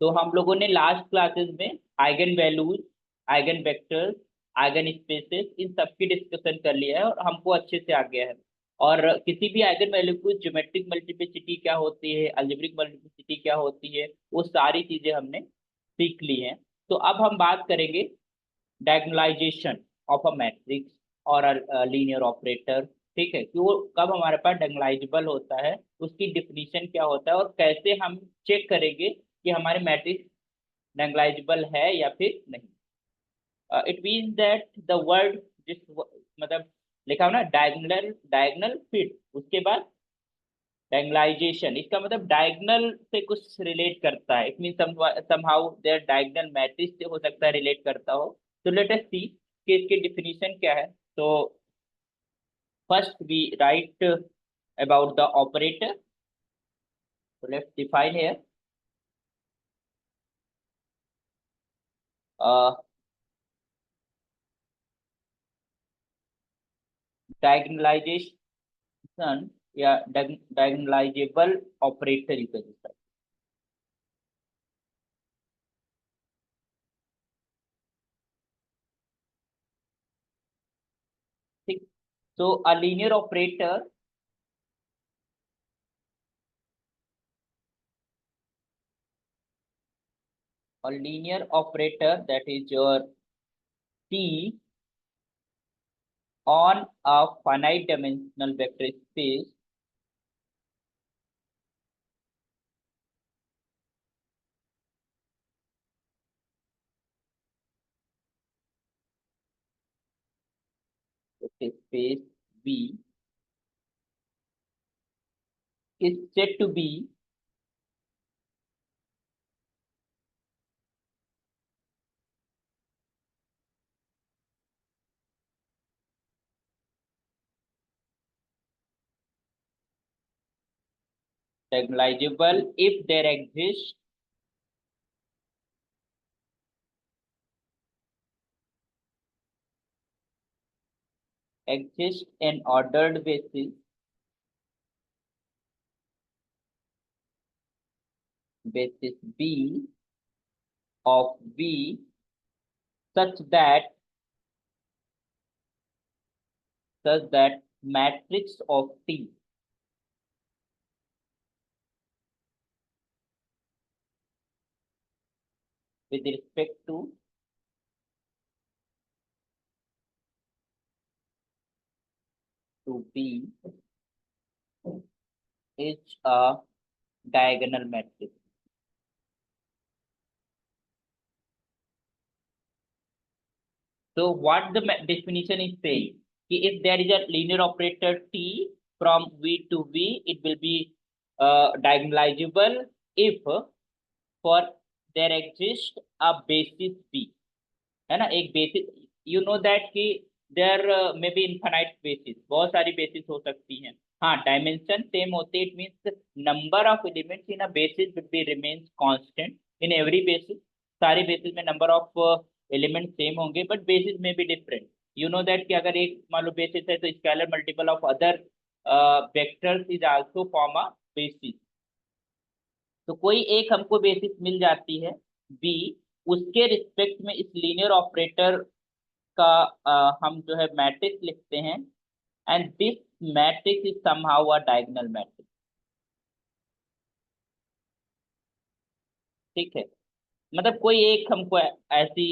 तो हम लोगों ने लास्ट क्लासेस में eigen values, eigen vectors, eigen spaces इन सब की डिस्कशन कर लिया है और हमको अच्छे से आ गया है। और किसी भी आइगन वैल्यू की ज्योमेट्रिक मल्टीप्लिसिटी क्या होती है, अलजेब्रिक मल्टीप्लिसिटी क्या होती है, वो सारी चीजें हमने सीख ली हैं। तो अब हम बात करेंगे डायगोनलाइजेशन ऑफ अ मैट्रिक्स और लीनियर ऑपरेटर। ठीक है, कि वो कब हमारे पास डायगोनलाइजेबल होता है, उसकी डिफिनीशन क्या होता है, और कैसे हम चेक करेंगे कि हमारे मैट्रिक्स डायगोनलाइजेबल है या फिर नहीं। It means that the word जिस मतलब लिखा हो ना डायगोनल, डायगोनल फिट, उसके बाद डायगोनलाइजेशन, इसका मतलब डायगोनल से कुछ रिलेट करता है। It mean somehow there diagonal matrix से हो सकता है रिलेट करता हो। तो लेट अस सी कि इसकी डिफिनीशन क्या है। तो first we write about the operator. तो लेट्स डिफाइन हियर डायगोनलाइजेशन या diagonalizable operator you can say। ठीक। तो a linear operator, a linear operator that is your T on a finite dimensional vector space space V is said to be diagonalizable if there exists an ordered basis B of V such that matrix of T with respect to B is a diagonal matrix। So what the definition is saying, कि if there is a linear operator T from V to V, it will be diagonalizable if for there exists a basis B, है ना, एक basis. You know that कि there may be infinite basis, बहुत सारी basis हो सकती हैं। हाँ, डायमेंशन सेम होते, it means number of elements in a basis will be remains constant in every basis. सारी बेसिस में नंबर ऑफ एलिमेंट सेम होंगे बट बेसिस में भी डिफरेंट। यू नो दैट कि अगर एक मान लो बेसिस है तो scalar multiple of other vectors is also form a basis. तो कोई एक हमको बेसिस मिल जाती है बी, उसके रिस्पेक्ट में इस लीनियर ऑपरेटर का हम जो है मैट्रिक्स लिखते हैं, and this matrix is somehow a diagonal matrix. ठीक है, मतलब कोई एक हमको ऐसी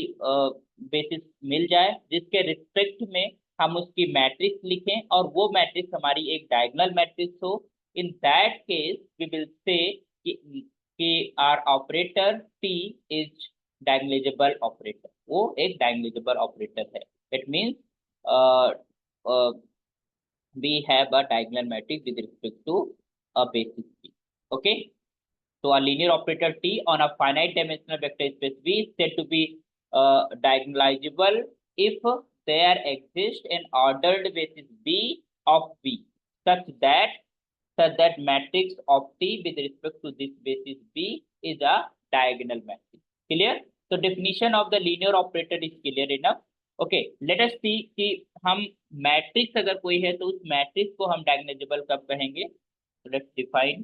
बेसिस मिल जाए जिसके रिस्पेक्ट में हम उसकी मैट्रिक्स लिखें और वो मैट्रिक्स हमारी एक डायगोनल मैट्रिक्स हो। In that case we will say कि our operator T is diagonalizable operator, वो एक डायगोनलाइजेबल ऑपरेटर है। It means we have a diagonal matrix with respect to a basis P. Okay, so a linear operator T on a finite dimensional vector space V is said to be diagonalizable if there exists an ordered basis B of V such that matrix of T with respect to this basis B is a diagonal matrix. Clear? So definition of the linear operator is clear enough. Okay, let us see कि हम matrix अगर कोई है तो उस matrix को हम diagonalisable कब कहेंगे। Let's define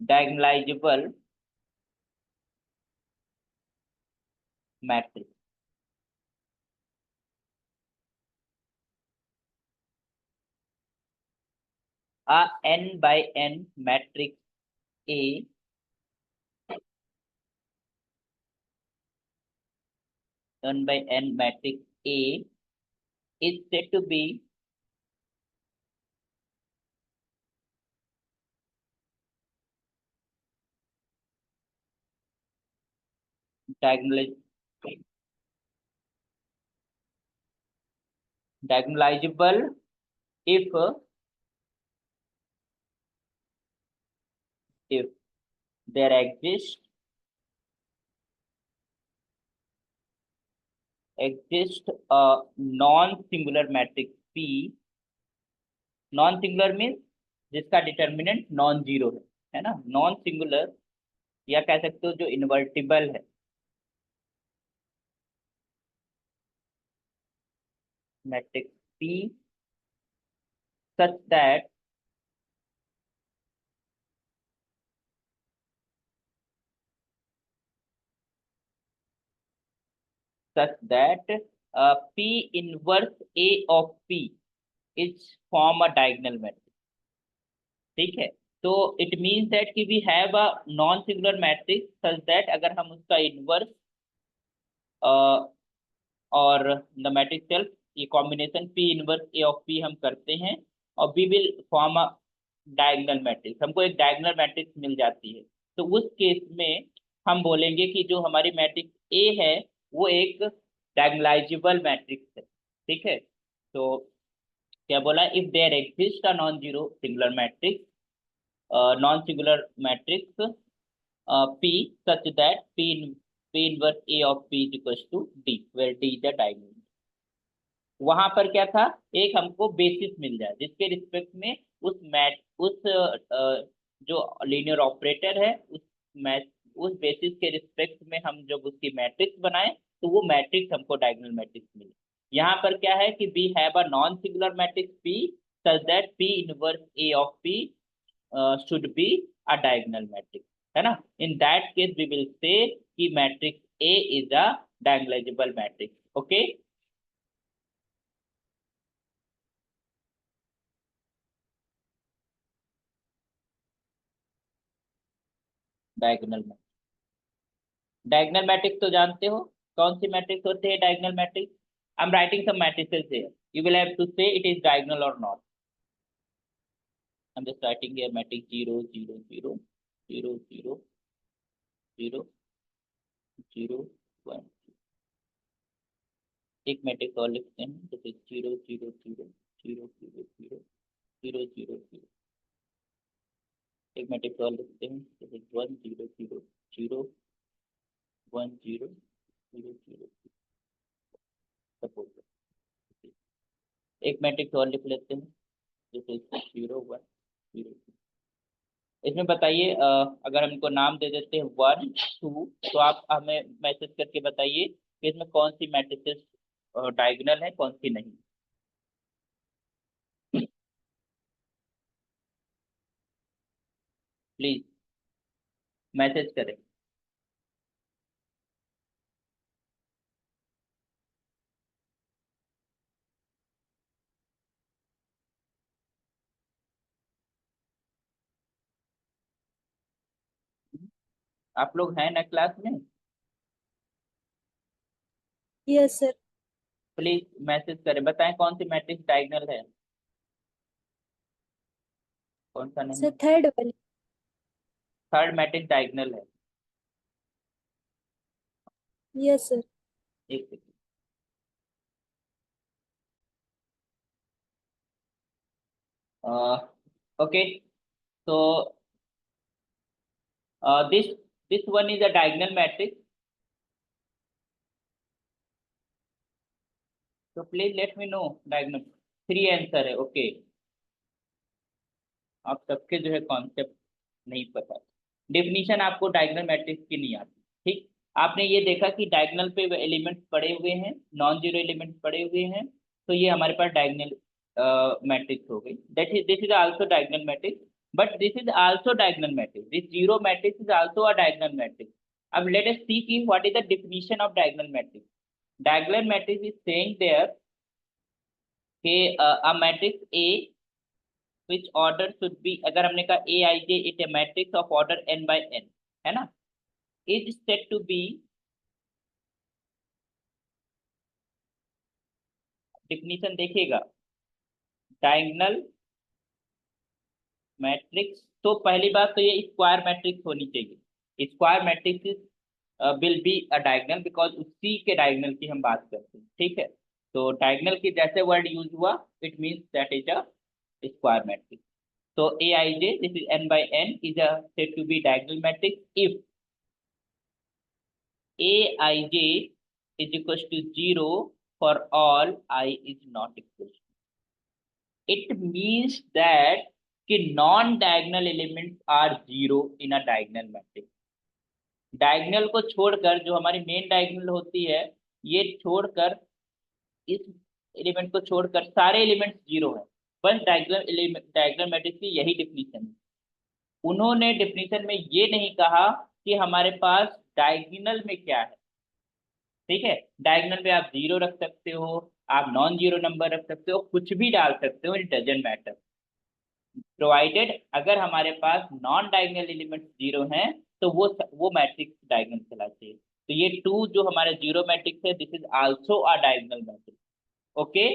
diagonalisable matrix. A n by n matrix A, n by n matrix A is said to be diagonal, diagonalizable if there exist a non-singular matrix P। Non singular means जिसका determinant non zero है ना, non singular, या कह सकते हो जो invertible है matrix P such that P inverse A of P is form a diagonal matrix। ठीक है, तो इट मीन्स दैट कि we have a non singular matrix such that अगर हम उसका इनवर्स और द मैट्रिक्स सेल्फ, ये combination P inverse A of P हम करते हैं और we will form a diagonal matrix, हमको एक डायगोनल मैट्रिक्स मिल जाती है। तो उस केस में हम बोलेंगे कि जो हमारी मैट्रिक्स A है वो एक डायगोनलाइजेबल मैट्रिक्स है। ठीक है, तो क्या बोला, if there exist a non zero singular matrix, non-singular matrix P such that P inverse A of P is equals to D, where D is the diagonal। वहां पर क्या था, एक हमको बेसिस मिल जाए जिसके रिस्पेक्ट में जो लीनियर ऑपरेटर है उस बेसिस के रिस्पेक्ट में हम जब उसकी मैट्रिक्स बनाए तो वो मैट्रिक्स हमको डायगोनल मैट्रिक्स मिले। यहाँ पर क्या है कि we have a non singular matrix P such that P inverse A of P should be a diagonal matrix, है ना। in that case we will say कि matrix A is a diagonalizable matrix। okay, diagonal matrix तो जानते हो कौन सी matrix होते हैं diagonal matrix. I am writing some matrices here, you will have to say it is diagonal or not। I'm just writing here matrix 0 0 0 0 0 0 0 1। एक matrix और लिखते हैं जैसे 0 0 0 0 0 0 0 0 0। एक मैट्रिक्स और लिखते हैं जैसे 1 0 0 0 1 0 0 0। सपोज एक मैट्रिक्स और लिख लेते हैं जैसे 0 1 0। इसमें बताइए अगर हम इनको नाम दे देते हैं 1 2, तो आप हमें मैसेज करके बताइए कि इसमें कौन सी मैट्रिसेस डायगोनल है कौन सी नहीं। प्लीज मैसेज करें। आप लोग हैं ना क्लास में? Yes sir. प्लीज मैसेज करें, बताएं कौन सी मैट्रिक्स डायगोनल है कौन सा नहीं। सर थर्ड वाली। थर्ड मैट्रिक्स डायगोनल है। Yes sir. एक second. Okay, so this one is a diagonal matrix, so please let me know diagonal। Three answer है। ओके, आप सबके जो है कॉन्सेप्ट नहीं पता, डेफिनेशन आपको डायगोनल मैट्रिक्स की नहीं आती। ठीक, आपने ये देखा कि डायगोनल पे एलिमेंट्स पड़े हुए हैं, नॉन जीरो एलिमेंट्स पड़े हुए हैं, तो ये हमारे पास डायगोनल मैट्रिक्स हो गई। That is this is also diagonal matrix. but this is also diagonal matrix. This zero matrix is also a diagonal matrix. अब let us see कि what is the definition of diagonal matrix. Diagonal matrix is saying there कि a matrix A which order should be, अगर हमने कहा A I J it a matrix of order n by n, है ना, is said to be, definition देखिएगा, diagonal matrix. तो पहली बात तो ये स्क्वायर मैट्रिक्स होनी चाहिए। Square matrix will be a diagonal because उसी के डायगोनल की हम बात करते हैं, ठीक है। तो डायगोनल की जैसे वर्ड यूज हुआ it means that is a square matrix. तो A I J this is n by n is a said to be diagonal matrix if A I J is equal to 0 for all I is not equal. It means that कि non diagonal elements are zero in a diagonal matrix. Diagonal को छोड़कर, जो हमारी main diagonal होती है, ये छोड़कर, इस एलिमेंट को छोड़कर सारे एलिमेंट्स जीरो हैं। बस डायगोनल मैट्रिक्स की यही डिफिनीशन है। उन्होंने डिफिनीशन में ये नहीं कहा कि हमारे पास डायगोनल में क्या है, ठीक है। डायगोनल में आप जीरो रख सकते हो, आप नॉन जीरो नंबर रख सकते हो, कुछ भी डाल सकते हो, इट डजेंट मैटर, प्रोवाइडेड अगर हमारे पास नॉन डायगोनल एलिमेंट्स जीरो हैं तो वो मैट्रिक्स डायगोनल कहलाती है। तो ये टू जो हमारे जीरो मैट्रिक्स है this is also a diagonal matrix. Okay,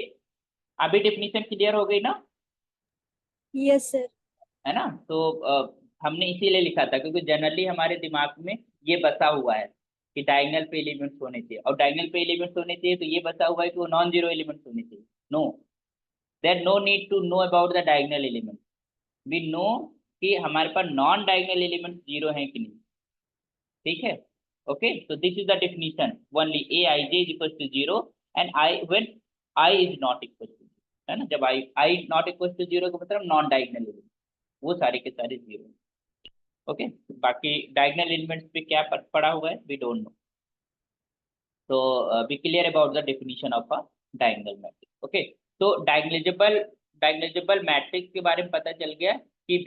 अभी डिफिनीशन क्लियर हो गई ना, यस सर। है ना। तो हमने इसीलिए लिखा था क्योंकि जनरली हमारे दिमाग में ये बसा हुआ है कि डायगोनल पे एलिमेंट्स होने चाहिए, और डायगोनल पे एलिमेंट्स होने चाहिए तो ये बसा हुआ है कि वो नॉन जीरो एलिमेंट्स होने चाहिए। No, there no need to know about the diagonal element, we know कि हमारे पास नॉन डायगोनल एलिमेंट जीरो हैं कि नहीं, ठीक है। ओके, तो this is the definition only A I J is equal to zero and I when I is not equal to, है ना। जब I not equal to zero का मतलब नॉन डायगोनल एलिमेंट, वो सारे के सारे जीरो। ओके, बाकी डायगोनल एलिमेंट्स पे क्या पड़ा हुआ है वी डोंट नो। तो be clear about the definition of a diagonal matrix. Okay, तो डायगोनलाइजेबल मैट्रिक्स के बारे में पता चल गया कि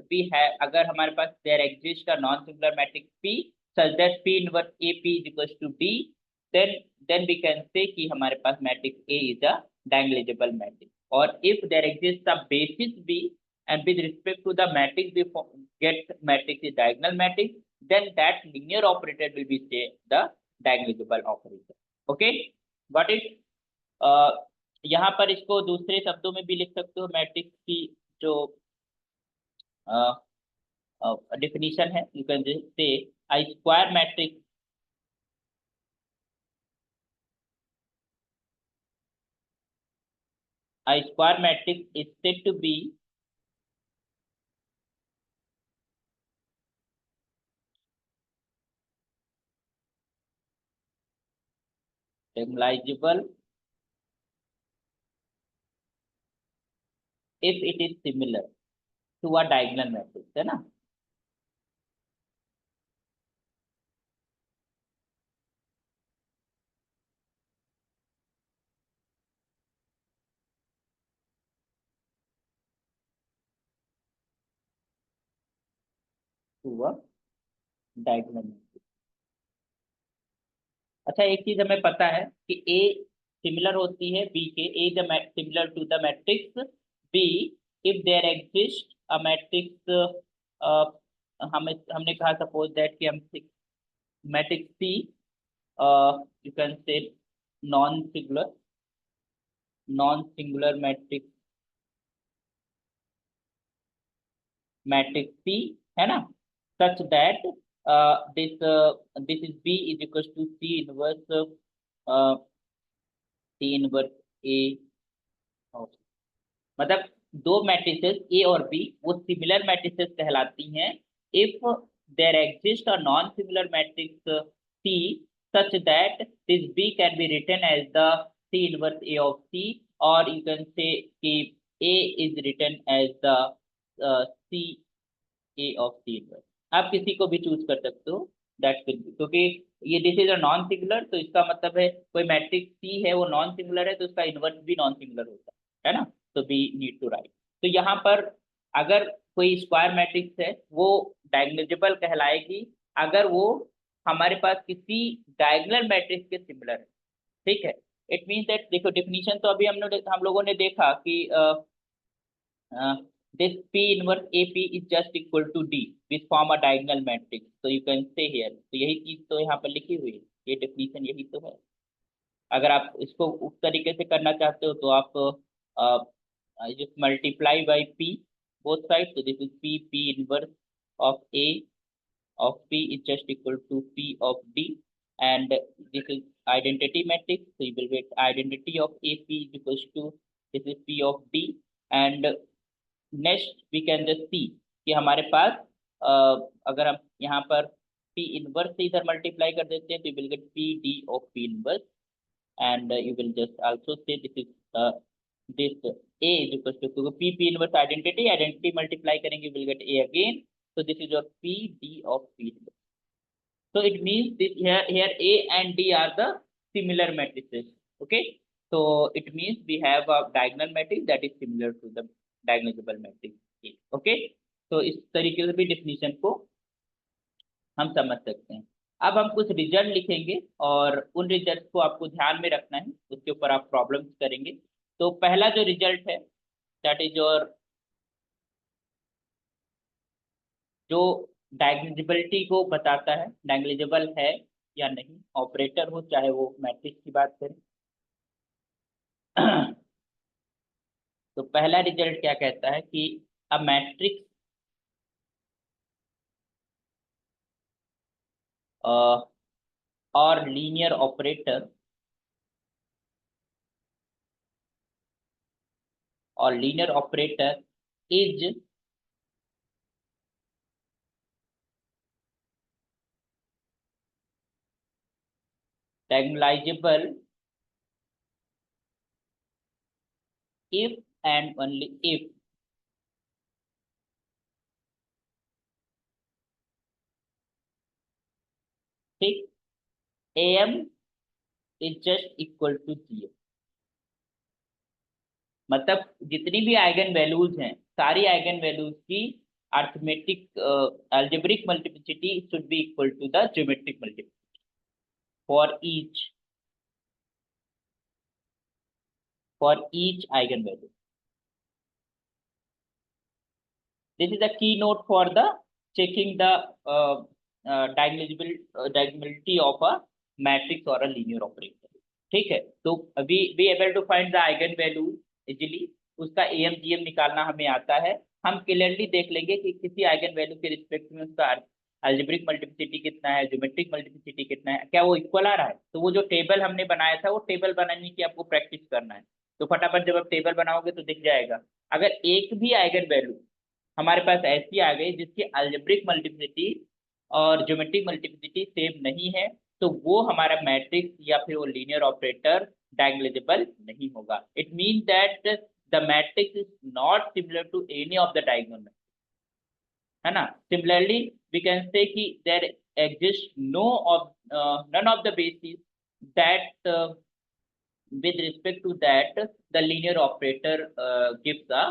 बी है, अगर हमारे पास there exist a non singular matrix P such that P inverse A P is equal to D, then we can say कि हमारे पास matrix A is a diagonalizable matrix. और if there exist a basis B and with respect to the matrix we get matrix is diagonal matrix, then that linear operator will be say the diagonalizable operator। okay, got it। यहाँ पर इसको दूसरे शब्दों में भी लिख सकते हो, मैट्रिक्स की जो डेफिनेशन है, यू कैन से a square matrix, a square matrix is said to be diagonalizable if it is similar to a diagonal matrix, है ना। to a diagonal matrix। अच्छा, एक चीज हमें पता है कि ए सिमिलर होती है बी के, A the similar to the matrix B if there exist a matrix, हमने कहा सपोज दैट कि हम matrix C, you can say non singular matrix C, है ना, such that this is B is equal to C inverse A, मतलब दो matrices ए और B वो सिमिलर मैट्रिसेस कहलाती हैं if there exist a non similar matrix C such that this B can be written as the C inverse A of C, और you can say कि A is written as the C A of C inverse. आप किसी को भी choose कर सकते हो, that will be, क्योंकि ये this is a non singular तो इसका मतलब है कोई मैट्रिक्स सी है वो नॉन सिंगुलर है तो उसका इनवर्स भी नॉन सिंगुलर होता है ना। तो बी नीड टू राइट। तो यहाँ पर अगर कोई स्क्वायर मैट्रिक्स है वो डायगोनलाइजेबल कहलाएगी अगर वो हमारे पास किसी डायगोनल मैट्रिक्स के सिमिलर है। ठीक है, इट मीन्स दैट, देखो डेफिनेशन तो अभी हम लोगों ने देखा कि this P inverse AP is just equal to D which form a diagonal matrix, so you can say here, तो यही चीज तो यहाँ पर लिखी हुई है, ये डेफिनेशन यही तो है। अगर आप इसको उस तरीके से करना चाहते हो तो आप just multiply by P both sides, so this is P inverse of A of P is just equal to P of D, and this is identity matrix, so you will get identity of AP is equals to this is P of D, and next we can just see कि हमारे पास अगर हम यहाँ पर P inverse से इधर multiply कर देते हैं तो you will get P D of P inverse, and you will just also say this is this A is equal to P inverse identity multiply करेंगे you will get A again, so this is your P D of P inverse. So it means this here A and D are the similar matrices. Okay, so it means we have a diagonal matrix that is similar to the diagonalisable matrix. Okay, तो इस तरीके से भी definition को हम समझ सकते हैं। अब हम कुछ रिजल्ट लिखेंगे और उन रिजल्ट को आपको ध्यान में रखना है, उसके ऊपर आप प्रॉब्लम्स करेंगे। तो पहला जो रिजल्ट है दैट इज योर जो डायगोनलाइजेबिलिटी को बताता है, डायगोनलाइजेबल है या नहीं, ऑपरेटर हो चाहे वो मैट्रिक्स की बात करें। तो पहला रिजल्ट क्या कहता है कि अ मैट्रिक्स और linear operator is diagonalisable if and only if ठीक am is just equal to 0, मतलब जितनी भी आइगन वैल्यूज हैं सारी आइगन वैल्यूज की arithmetic algebraic multiplicity should be equal to the geometric multiplicity for each eigen value. This is a keynote for the checking the diagonality of a matrix or a linear operator। ठीक है, तो we able to find the eigen value easily, उसका AM GM निकालना हमें आता है। हम clearly देख लेंगे कि किसी आइगन वैल्यू के रिस्पेक्ट में उसका अलजेब्रिक मल्टीप्लिसिटी कितना है, ज्योमेट्रिक मल्टीप्लिसिटी कितना है, क्या वो इक्वल आ रहा है। तो वो जो टेबल हमने बनाया था वो टेबल बनाने की आपको प्रैक्टिस करना है। तो फटाफट जब आप टेबल बनाओगे तो दिख जाएगा। अगर एक भी आइगन वैल्यू हमारे पास ऐसी आ गई जिसकी अलजेब्रिक मल्टीप्लिसिटी और ज्योमेट्रिक मल्टीप्लिसिटी सेम नहीं है, तो वो हमारा मैट्रिक्स या फिर वो लीनियर ऑपरेटर डायगोनलाइजेबल नहीं होगा। It mean that the matrix is not similar to any of the diagonal, है ना। सिमिलरली वी कैन से कि there exist none of the basis that with respect to that the linear operator gives the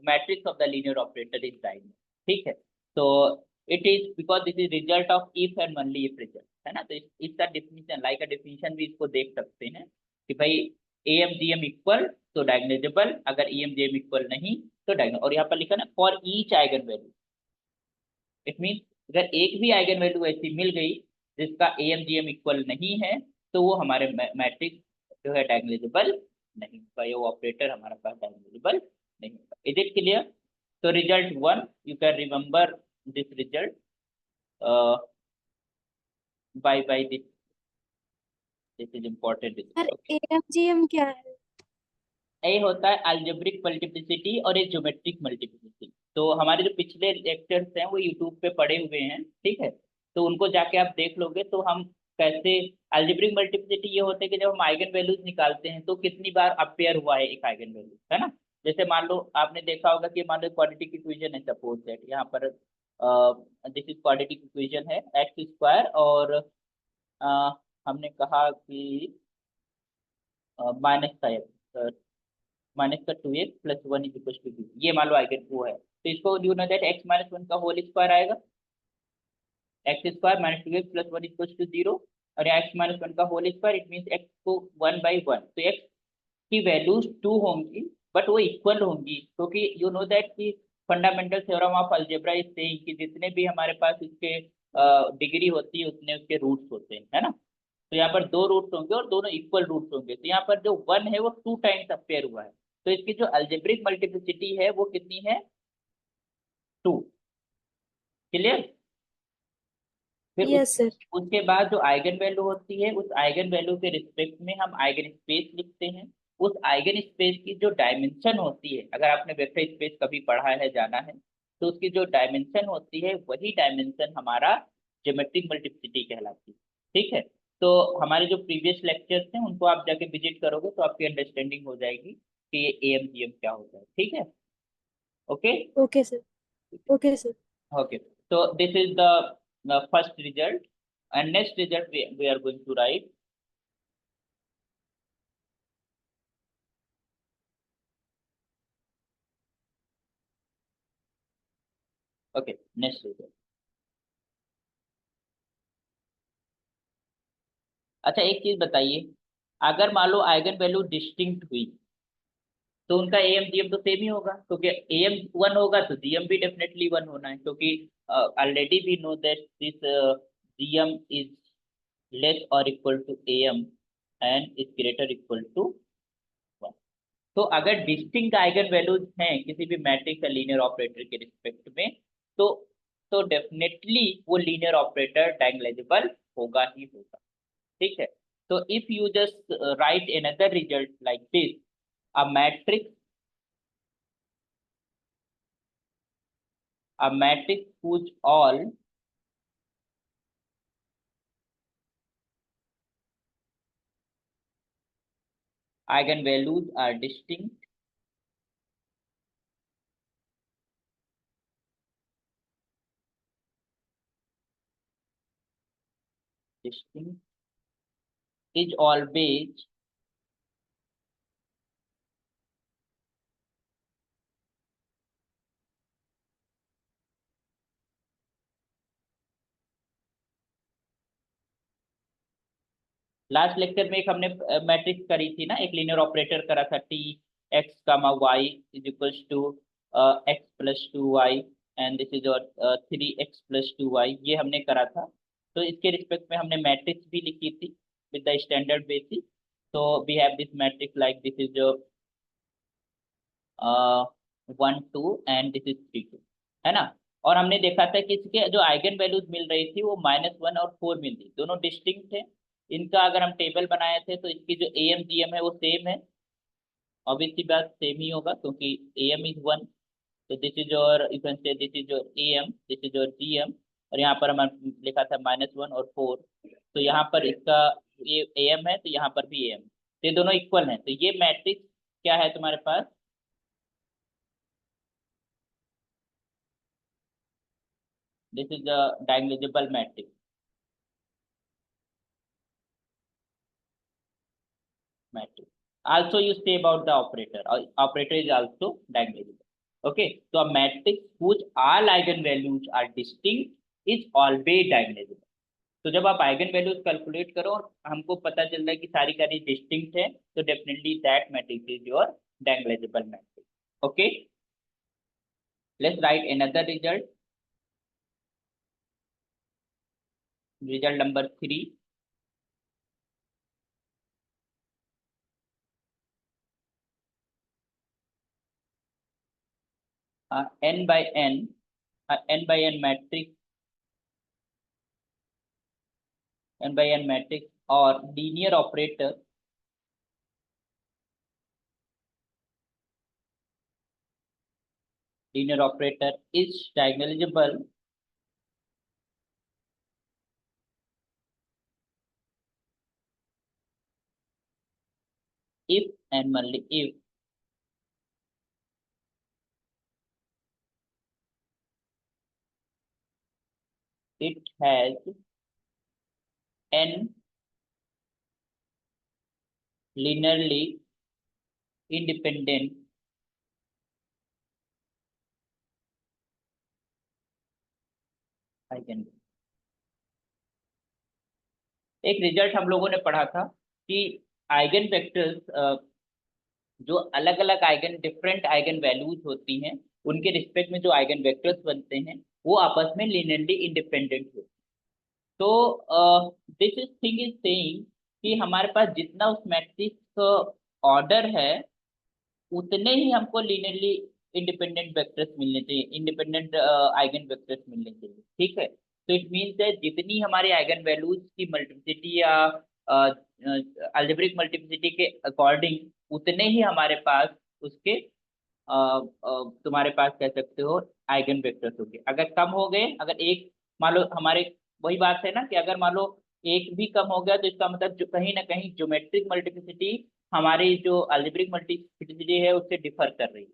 matrix of the linear operator is diagonal। ठीक है, तो it is because this is result of if and only if result, है ना। तो इसका definition like a definition भी इसको देख सकते हैं कि भाई AM GM इक्वल तो डायगोनलाइजेबल, अगर EM GM इक्वल नहीं तो डायगोनल। और यहाँ पर लिखा ना for each eigen value, it mean अगर एक भी आइगन वैल्यू ऐसी मिल गई जिसका AM GM इक्वल नहीं है तो वो हमारे मैट्रिक्स जो है डायगोनलाइजेबल नहीं होगा, ये ऑपरेटर हमारे पास डायगोनलाइजेबल नहीं होगा। Is it clear? तो result 1 you can remember this result by this, this is important sir result. AMGM क्या है? ये होता है अलजेब्रिक मल्टीप्लिसिटी और एक ज्योमेट्रिक मल्टीप्लिसिटी। तो हमारे जो पिछले लेक्चर्स हैं वो यूट्यूब पे पड़े हुए हैं, ठीक है, तो उनको जाके आप देख लोगे। तो हम कैसे अलजेब्रिक मल्टीप्लिसिटी ये होते हैं कि जब हम आइगन वैल्यूज निकालते हैं तो कितनी बार अपेयर हुआ है एक आइगन वैल्यू, है ना। जैसे मान लो आपने देखा होगा कि मान लो क्वाड्रेटिक इक्वेशन है, सपोज दैट यहाँ पर दिस इज क्वाड्रेटिक इक्वेशन है एक्स स्क्वायर, और हमने कहा कि माइनस का माइनस का 2x plus 1 is equal to 0, ये मान लो आइगन वो है, तो इसको you know that x minus 1 का होल स्क्वायर आएगा, x square minus 2x plus 1 is equal to 0, और एक्स माइनस 1 का whole square, it mean x को 1/1, तो x की वैल्यूज 2 होंगी, बट वो इक्वल होंगी, क्योंकि यू नो दैट कि fundamental theorem of algebra is saying कि जितने भी हमारे पास इसके डिग्री होती है उतने उसके रूट्स होते हैं, है ना। तो यहाँ पर दो रूट्स होंगे और दोनों इक्वल रूट्स होंगे, तो यहाँ पर जो 1 है वो 2 टाइम्स अपेयर हुआ है, तो इसकी जो अलजेब्रिक मल्टीप्लिसिटी है वो कितनी है, 2। क्लियर। फिर Yes, sir. उसके बाद जो आइगन वैल्यू होती है, उस आइगन वैल्यू के रिस्पेक्ट में हम आइगन स्पेस लिखते हैं। उस आइगन स्पेस की जो डायमेंशन होती है, अगर आपने वेक्टर स्पेस कभी पढ़ा है, जाना है, तो उसकी जो डायमेंशन होती है वही डायमेंशन हमारा ज्योमेट्रिक मल्टीप्लिसिटी कहलाती है। ठीक है। तो हमारे जो प्रीवियस लेक्चर्स हैं उनको आप जाके विजिट करोगे तो आपकी अंडरस्टैंडिंग हो जाएगी कि ये एएमजीएम क्या होता है। ठीक है। Okay. Okay, sir. Okay, sir. Okay, so this is the first result, and next result we are going to write. Okay, next result. अच्छा, एक चीज बताइए, अगर मान लो आइगन वैल्यू डिस्टिंक्ट हुई तो उनका एएम जीएम तो सेम ही होगा, क्योंकि एएम 1 होगा तो जीएम भी डेफिनेटली 1 होना है, क्योंकि already we know that this GM is less और equal to AM and is greater equal to 1। तो अगर डिस्टिंक्ट आइगन वैल्यूज हैं किसी भी मैट्रिक्स या लीनियर ऑपरेटर के रिस्पेक्ट में, तो तो डेफिनेटली वो लीनियर ऑपरेटर डायगोनलाइजेबल होगा ही होगा। ठीक है। तो if you just right another result like this, a matrix a matrix whose all eigenvalues are distinct is always last lecture में एक हमने मैट्रिक्स करी थी ना, एक लीनियर ऑपरेटर करा था, T x comma y is equals to x plus 2 y and this is और 3x प्लस 2 वाई, ये हमने करा था। तो इसके रिस्पेक्ट में हमने मैट्रिक्स भी लिखी थी विद द स्टैंडर्ड बेसिस। तो we have this matrix like this is 1 2 and this is 3 2, है ना। और हमने देखा था कि इसके जो आइगन वैल्यूज मिल रही थी वो -1 और 4 मिल रही, दोनों डिस्टिंक्ट है। इनका अगर हम टेबल बनाए थे तो इसकी जो एएम जीएम है वो सेम है, ऑब्वियसली बात सेम ही होगा क्योंकि एएम इज 1, तो this is your, you can से this is your am, this is your GM, और यहाँ पर हमने लिखा था -1 और 4, तो यहाँ पर इसका ये एएम है तो यहाँ पर भी एएम, तो ये दोनों इक्वल हैं, तो ये मैट्रिक्स क्या है तुम्हारे पास, this is a diagonalizable matrix matrix. Also you say about the operator, operator is also diagonalizable. Okay, so a matrix whose all eigenvalues are distinct is always diagonalizable. तो जब आप आइगन वैल्यूज कैलकुलेट करो और हमको पता चल रहा है कि सारी सारी डिस्टिंक्ट है, तो definitely that matrix is your diagonalisable matrix. Okay, let's write another result, result number 3। n by n, n by n matrix, n by n matrix or linear operator is diagonalizable if and only if it has n linearly independent eigen. एक result हम लोगों ने पढ़ा था कि eigen vectors जो अलग अलग आइगन डिफरेंट आइगन वैल्यूज होती हैं उनके रिस्पेक्ट में जो आइगन वेक्टर्स बनते हैं वो आपस में लीनियरली इंडिपेंडेंट होते हैं। तो this is thing is saying कि हमारे पास जितना उस मैट्रिक्स ऑर्डर है उतने ही हमको लीनियरली इंडिपेंडेंट वेक्टर्स मिलने चाहिए, इंडिपेंडेंट आइगन वेक्टर्स मिलने चाहिए। ठीक है, तो इट मीन्स है जितनी हमारी आइगन वैल्यूज की मल्टीप्लिसिटी या अलजेब्रिक मल्टीप्लिसिटी के अकॉर्डिंग उतने ही हमारे पास उसके तुम्हारे पास कह सकते हो आइगन वेक्टर्स होंगे। अगर कम हो गए, अगर एक मान लो हमारे, वही बात है ना कि अगर मान लो एक भी कम हो गया तो इसका मतलब जो कहीं ना कहीं ज्योमेट्रिक मल्टीप्लिसिटी हमारी जो अलजेब्रिक मल्टीप्लिसिटी है उससे डिफर कर रही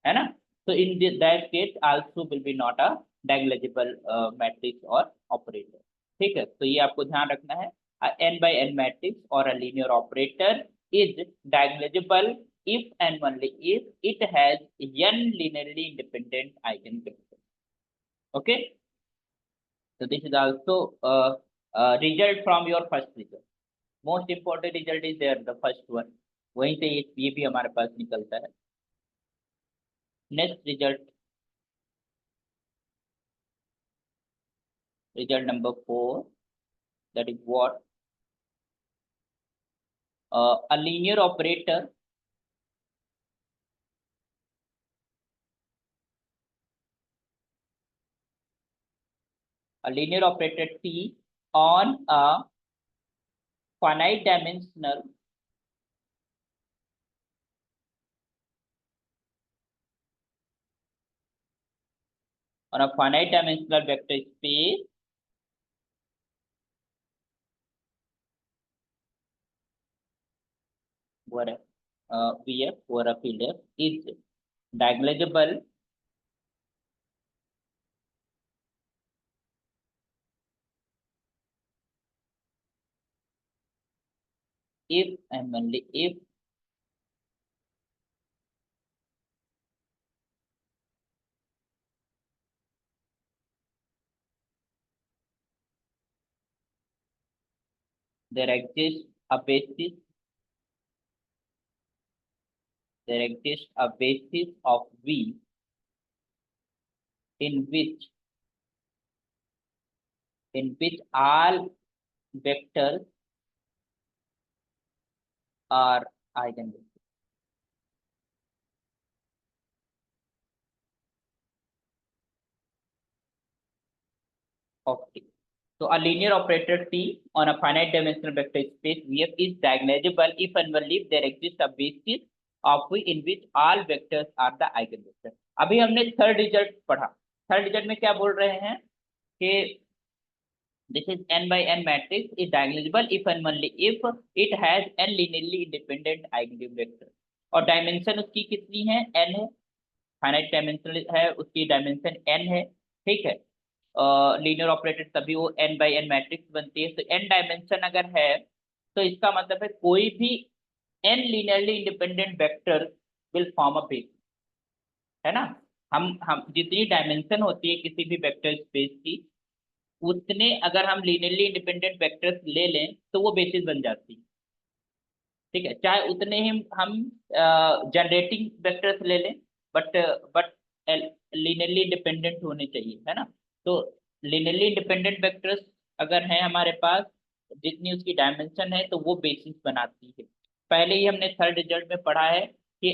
है ना। तो इन that case also will be not a diagonalizable matrix और ऑपरेटर। ठीक है, तो ये आपको ध्यान रखना है। n by n matrix or a linear operator is diagonalizable if and only if it has n linearly independent eigenvectors. Okay, so this is also result from your first result. Most important result is there, the first one. वहीं से ये भी हमारे पास निकलता है। Next result, result number 4, that is what, a linear operator T on a finite dimensional vector space where VF or a field F is diagonalizable if and only if there exists a basis of V in which all vectors are eigenvectors. Okay. So a linear operator T on a finite dimensional vector space VF is diagonalizable if and only if there exists a basis of V in which all vectors are the eigenvectors. अभी हमने third result पढ़ा। Third result में क्या बोल रहे हैं कि this is n by n matrix is diagonalizable if and only if it has n linearly independent eigenvectors। और डायमेंशन उसकी कितनी है, n है, फाइनाइट डायमेंशनल है, उसकी डायमेंशन n है। ठीक है, लीनियर ऑपरेटर तभी वो n बाई n मैट्रिक्स बनती है। तो n डायमेंशन अगर है तो इसका मतलब है कोई भी n linearly independent vector will form a base, है ना। हम जितनी डायमेंशन होती है किसी भी वेक्टर स्पेस की उतने अगर हम लीनियरली इंडिपेंडेंट वेक्टर्स ले लें तो वो बेसिस बन जाती है। ठीक है, चाहे उतने ही हम जनरेटिंग वेक्टर्स ले लें, बट बट लीनियरली इंडिपेंडेंट होने चाहिए, है ना। तो लीनियरली इंडिपेंडेंट वेक्टर्स अगर हैं हमारे पास, जितनी उसकी डायमेंशन है तो वो बेसिस बनाती है। पहले ही हमने थर्ड रिजल्ट में पढ़ा है कि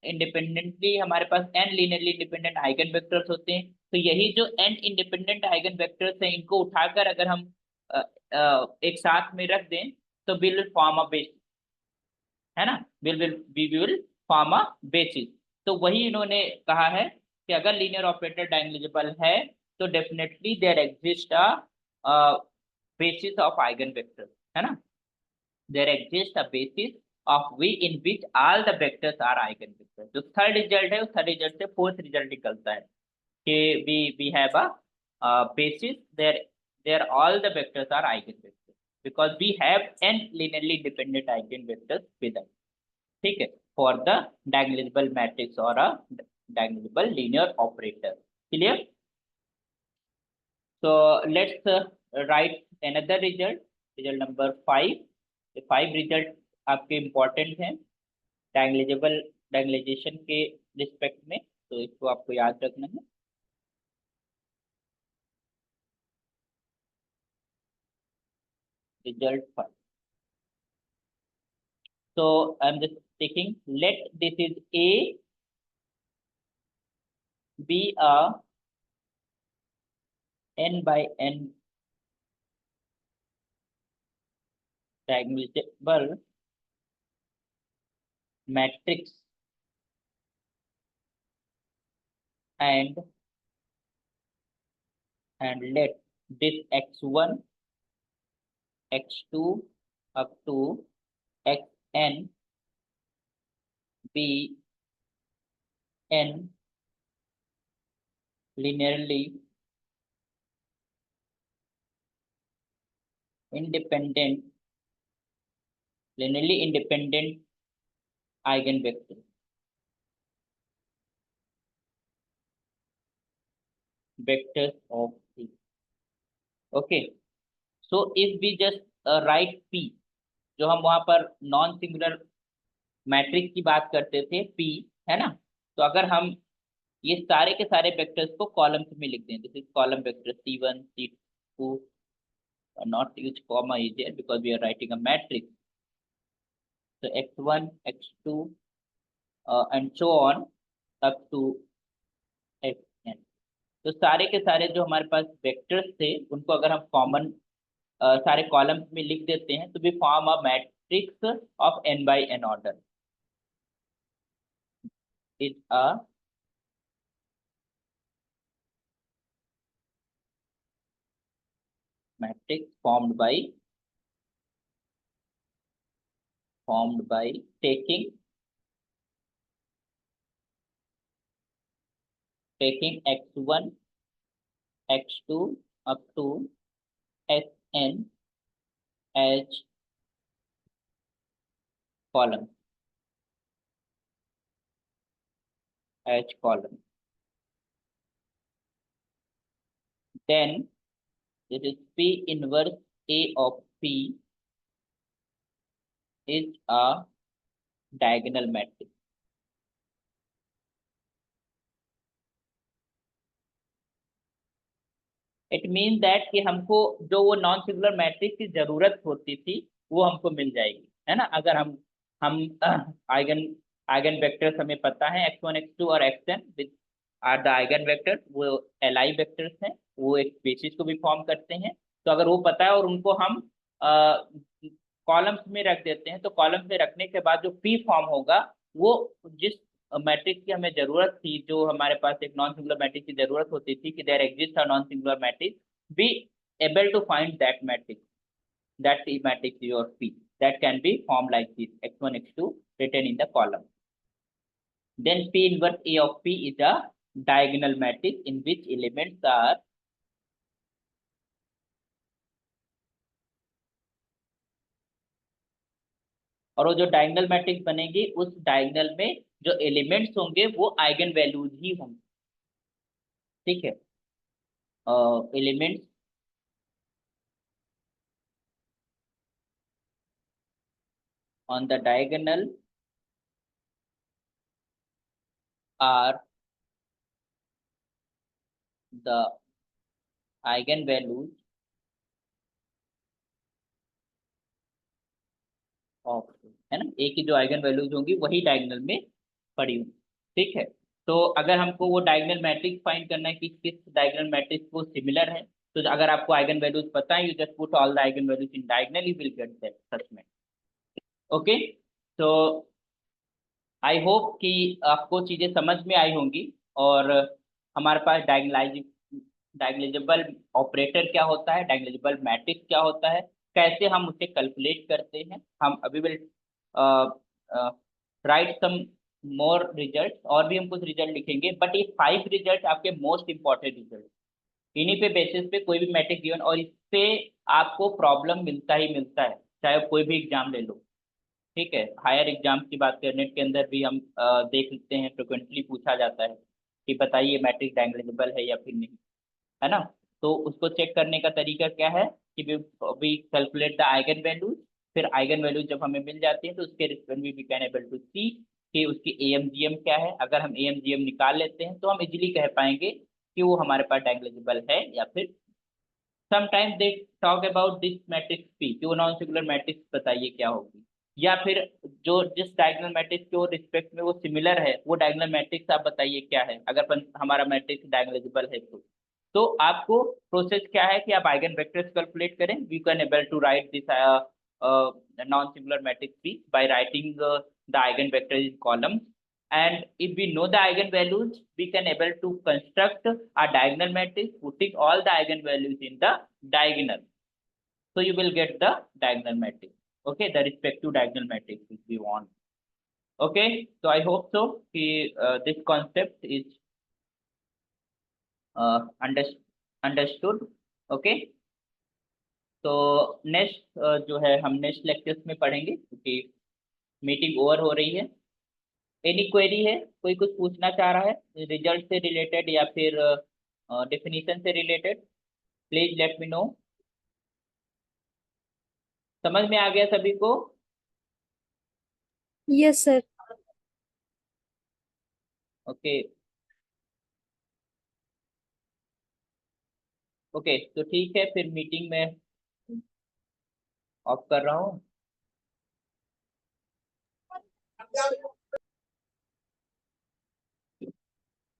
इंडिपेंडेंटली हमारे पास n linearly independent eigen vectors होते हैं। तो यही जो n इंडिपेंडेंट आइगन वेक्टर्स हैं इनको उठाकर अगर हम एक साथ में रख दें तो विल फॉर्म अ बेसिस, है ना। We will form a basis. तो वही इन्होंने कहा है कि अगर लीनियर ऑपरेटर डायगोनलाइजेबल है तो definitely there exist a basis of eigen vector, है ना। There exist a basis of V in which all the vectors are eigen vector. जो थर्ड रिजल्ट है उस थर्ड रिजल्ट से फोर्थ रिजल्ट निकलता है कि we have a basis there all the vectors are eigenvectors because we have n linearly independent eigenvectors with us। ठीक है, for the diagonalizable matrix और a diagonalizable linear operator. Clear? So let's write another result, result number 5। ये 5 result आपके important हैं diagonalisable डायगोनलाइजेशन के respect में, तो इसको आपको याद रखना है। Result 5। So I'm just taking, let this is A be a n by n diagonalizable matrix and let this x1 x2 up to xn be n linearly independent linearly independent eigenvector vectors of C। Okay, so if we just write P, जो हम वहां पर non singular matrix की बात करते थे P, है ना? तो अगर हम ये सारे के सारे वेक्टर्स को कॉलम्स में लिख दें, this is column vector C1 C2, not use comma is there because we are writing a matrix, so x1 x2 and so on up to xn। तो सारे के सारे जो हमारे पास वेक्टर्स थे उनको अगर हम कॉमन सारे कॉलम्स में लिख देते हैं तो we form a matrix of n by n order, is a matrix formed by taking x1 x2 up to xn as column then this is P inverse A of P is a diagonal matrix। It mean that कि हमको जो वो non singular matrix की जरूरत होती थी वो हमको मिल जाएगी, है ना? अगर हम आइगन आइगन वेक्टर्स हमें पता है x1 x2 और xn which are the eigen vectors, वो एलआई वेक्टर्स हैं, वो एक बेसिस को भी फॉर्म करते हैं। तो अगर वो पता है और उनको हम कॉलम्स में रख देते हैं, तो कॉलम्स में रखने के बाद जो पी फॉर्म होगा वो जिस मैट्रिक्स की हमें जरूरत थी, जो हमारे पास एक नॉन सिंगुलर मैट्रिक्स की जरूरत होती थी कि there exist a non singular matrix, be able to find that matrix, that matrix your P that can be formed like this x1 x2 written in the column। Then P inverse A of P is a diagonal matrix in which elements are और वो जो diagonal matrix बनेगी उस diagonal में जो elements होंगे वो eigen values ही होंगे। ठीक है, elements on the diagonal are the eigenvalues of, है ना? ए की जो आइगन वैल्यूज होंगी वही डायगोनल में पड़ी होंगी। ठीक है, तो अगर हमको वो डायगोनल मैट्रिक्स फाइंड करना है कि किस डायगोनल मैट्रिक्स वो सिमिलर है, तो अगर आपको आइगन वैल्यूज पता है, you just put all the eigen values in diagonal, you will get that such में। ओके, तो आई होप कि आपको चीजें समझ में आई होंगी, और हमारे पास डायगोनलाइजेबल ऑपरेटर क्या होता है, डायगोनलाइजेबल मैट्रिक्स क्या होता है, कैसे हम उसे कैलकुलेट करते हैं, हम अभी will write some more result, और भी हम कुछ रिजल्ट लिखेंगे, बट ये 5 रिजल्ट आपके मोस्ट इंपॉर्टेंट रिजल्ट, इन्हीं पे बेसिस पे कोई भी मैट्रिक्स गिवन और इससे आपको प्रॉब्लम मिलता ही मिलता है, चाहे कोई भी एग्जाम ले लो। ठीक है। हायर एग्जाम की बात करें, नेट के अंदर भी हम देख लेते हैं, फ्रिक्वेंटली पूछा जाता है कि बताइए मैट्रिक्स डायगोनलाइजेबल है या फिर नहीं, है ना। तो उसको चेक करने का तरीका क्या है कि we calculate the eigenvalues. फिर आइगन वैल्यूज जब हमें मिल जाती है तो उसके respect we can able to see कि उसकी एएमजीएम क्या है। अगर हम एएमजीएम निकाल लेते हैं तो हम इजीली कह पाएंगे कि वो हमारे पास डायगोनलाइजेबल है या फिर। Sometimes they talk about this matrix P कि वो नॉन सिंगुलर मैट्रिक्स बताइए क्या होगी, या फिर जो जिस डायगोनल मैट्रिक्स के वो रिस्पेक्ट में वो सिमिलर है वो डायगोनल मैट्रिक्स आप बताइए क्या है, अगर हमारा मैट्रिक्स डायगोनलाइजेबल है तो आपको प्रोसेस क्या है कि आप आइगन वेक्टर्स कैलकुलेट करें। We can able to write this non singular matrix P by writing the eigen vector in columns, and if we know the eigenvalues we can able to construct a diagonal matrix putting all the eigenvalues in the diagonal, so you will get the diagonal matrix, okay, the respective diagonal matrix if we want। okay, so I hope so कि this concept is under, understood। okay, तो next जो है हम next lectures में पढ़ेंगे क्योंकि meeting over हो रही है। एनी क्वेरी है, कोई कुछ पूछना चाह रहा है रिजल्ट से रिलेटेड या फिर डेफिनेशन से related, please let me know. समझ में आ गया सभी को? Yes sir. ओके। ओके तो ठीक है, फिर मीटिंग में ऑफ कर रहा हूँ।